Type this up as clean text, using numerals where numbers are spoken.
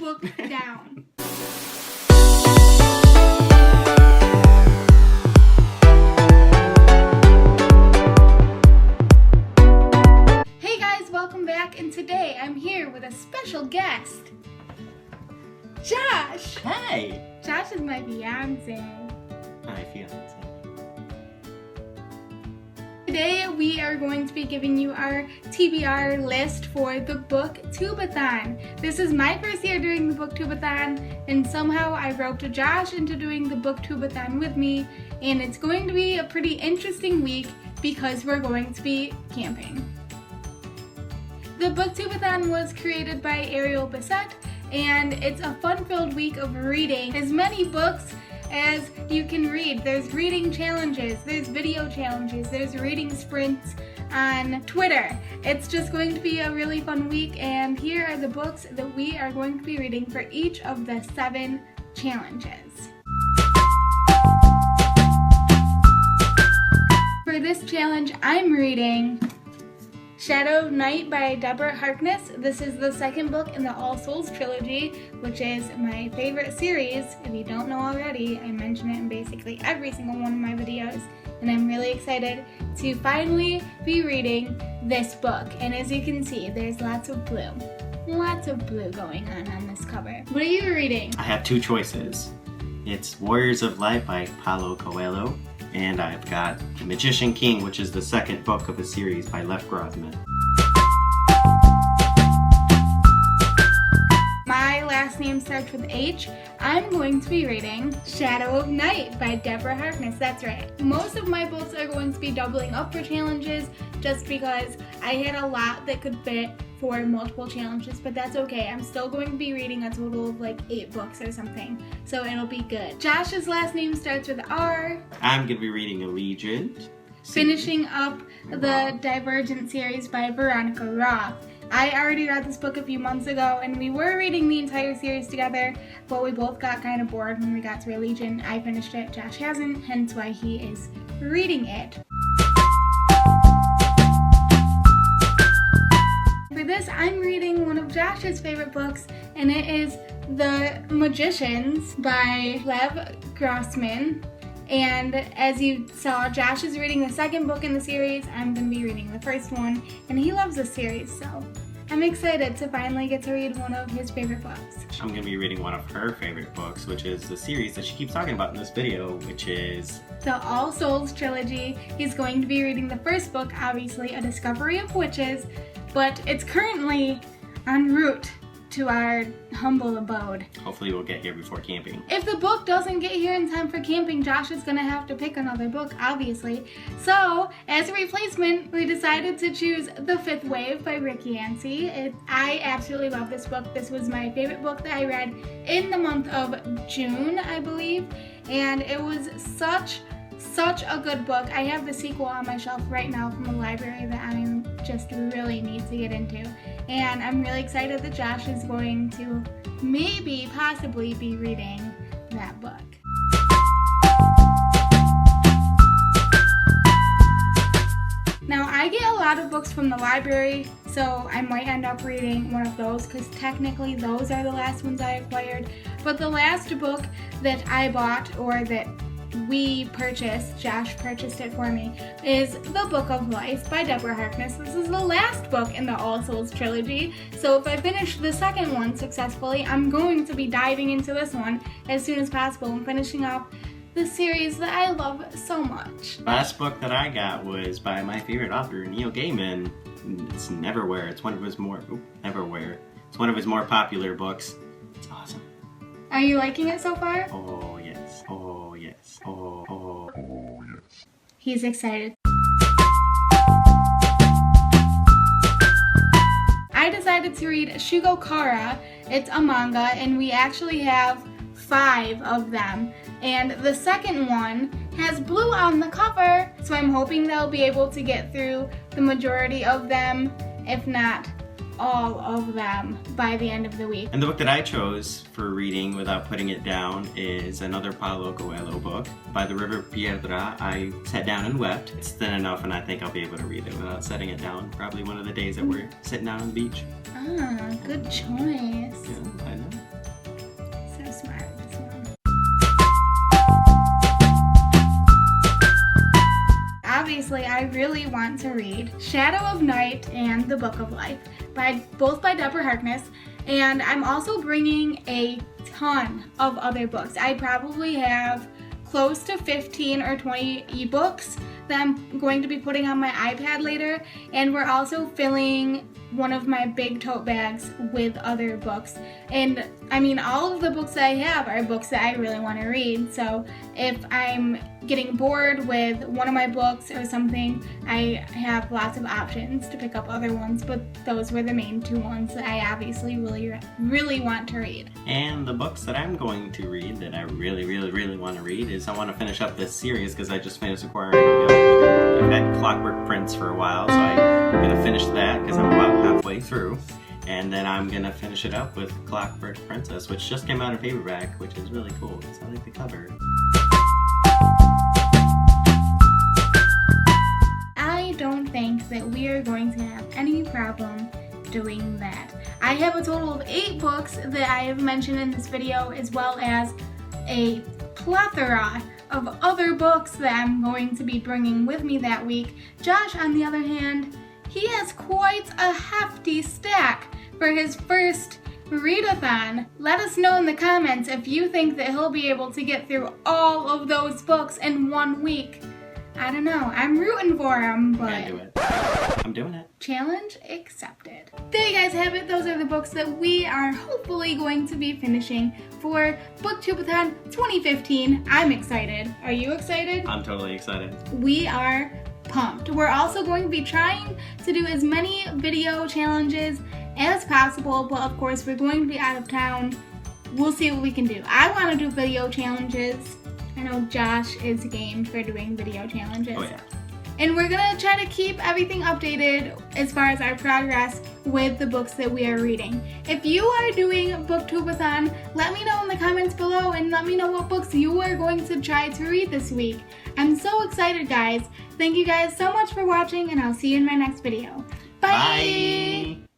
book down. Hey guys, welcome back, and today I'm here with a special guest, Josh. Hey! Josh is my fiance. Hi, fiance. Today we are going to be giving you our TBR list for the Booktube-A-Thon. This is my first year doing the Booktube-A-Thon, and somehow I roped Josh into doing the Booktube-A-Thon with me, and it's going to be a pretty interesting week because we're going to be camping. The Booktube-A-Thon was created by Ariel Bissett, and it's a fun-filled week of reading as many books as you can read. There's reading challenges, there's video challenges, there's reading sprints on Twitter. It's just going to be a really fun week, and here are the books that we are going to be reading for each of the 7 challenges. For this challenge, I'm reading Shadow Night by Deborah Harkness. This is the second book in the All Souls trilogy, which is my favorite series. If you don't know already, I mention it in basically every single one of my videos, and I'm really excited to finally be reading this book. And as you can see, there's lots of blue going on this cover. What are you reading? I have 2 choices. It's Warriors of Light by Paulo Coelho, and I've got The Magician King, which is the second book of a series by Lev Grossman. My last name starts with H. I'm going to be reading Shadow of Night by Deborah Harkness. That's right. Most of my books are going to be doubling up for challenges just because I had a lot that could fit for multiple challenges, but that's okay. I'm still going to be reading a total of like 8 books or something, so it'll be good. Josh's last name starts with R. I'm going to be reading Allegiant. Finishing up the Divergent series by Veronica Roth. I already read this book a few months ago, and we were reading the entire series together, but we both got kind of bored when we got to Allegiant. I finished it, Josh hasn't, hence why he is reading it. For this, I'm reading one of Josh's favorite books, and it is The Magicians by Lev Grossman. And as you saw, Josh is reading the second book in the series. I'm going to be reading the first one, and he loves this series, so I'm excited to finally get to read one of his favorite books. I'm going to be reading one of her favorite books, which is the series that she keeps talking about in this video, which is the All Souls trilogy. He's going to be reading the first book, obviously, A Discovery of Witches, but it's currently en route to our humble abode. Hopefully we'll get here before camping. If the book doesn't get here in time for camping, Josh is gonna have to pick another book, obviously. So, as a replacement, we decided to choose The Fifth Wave by Rick Yancey. I absolutely love this book. This was my favorite book that I read in the month of June, I believe, and it was such a good book. I have the sequel on my shelf right now from the library that I just really need to get into. And I'm really excited that Josh is going to possibly be reading that book. Now, I get a lot of books from the library, so I might end up reading one of those because technically those are the last ones I acquired. But the last book that I bought, or that we purchased, Josh purchased it for me, is The Book of Life by Deborah Harkness. This is the last book in the All Souls trilogy, so if I finish the second one successfully, I'm going to be diving into this one as soon as possible and finishing up the series that I love so much. Last book that I got was by my favorite author, Neil Gaiman. It's Neverwhere. It's one of his more It's one of his more popular books. It's awesome. Are you liking it so far? Oh yes. Oh yes. Oh yes. He's excited. I decided to read Shugo Kara. It's a manga, and we actually have 5 of them. And the second one has blue on the cover, so I'm hoping they'll be able to get through the majority of them, if not all of them, by the end of the week. And the book that I chose for reading without putting it down is another Paulo Coelho book, By the River Piedra. I sat down and wept. It's thin enough, and I think I'll be able to read it without setting it down. Probably one of the days that we're sitting down on the beach. Ah, good choice. Yeah, I know. want to read Shadow of Night and The Book of Life, both by Deborah Harkness. And I'm also bringing a ton of other books. I probably have close to 15 or 20 ebooks that I'm going to be putting on my iPad later, and we're also filling one of my big tote bags with other books. And I mean, all of the books that I have are books that I really want to read, so if I'm getting bored with one of my books or something, I have lots of options to pick up other ones, but those were the main two ones that I obviously really want to read. And the books that I'm going to read that I really want to read is I want to finish up this series because I just finished acquiring I've had Clockwork Prince for a while, so I'm going to finish that because I'm about halfway through. And then I'm going to finish it up with Clockwork Princess, which just came out in paperback, which is really cool because I like the cover. I don't think that we are going to have any problem doing that. I have a total of 8 books that I have mentioned in this video, as well as a plethora of other books that I'm going to be bringing with me that week. Josh, on the other hand, he has quite a hefty stack for his first readathon. Let us know in the comments if you think that he'll be able to get through all of those books in 1 week. I don't know. I'm rooting for him, but I'm gonna do it. I'm doing it. Challenge accepted. There you guys have it. Those are the books that we are hopefully going to be finishing for BooktubeAthon 2015. I'm excited. Are you excited? I'm totally excited. We are pumped. We're also going to be trying to do as many video challenges as possible, but of course we're going to be out of town. We'll see what we can do. I want to do video challenges. I know Josh is game for doing video challenges. Oh yeah. And we're gonna try to keep everything updated as far as our progress with the books that we are reading. If you are doing BooktubeAthon, let me know in the comments below and let me know what books you are going to try to read this week. I'm so excited, guys. Thank you guys so much for watching, and I'll see you in my next video. Bye! Bye.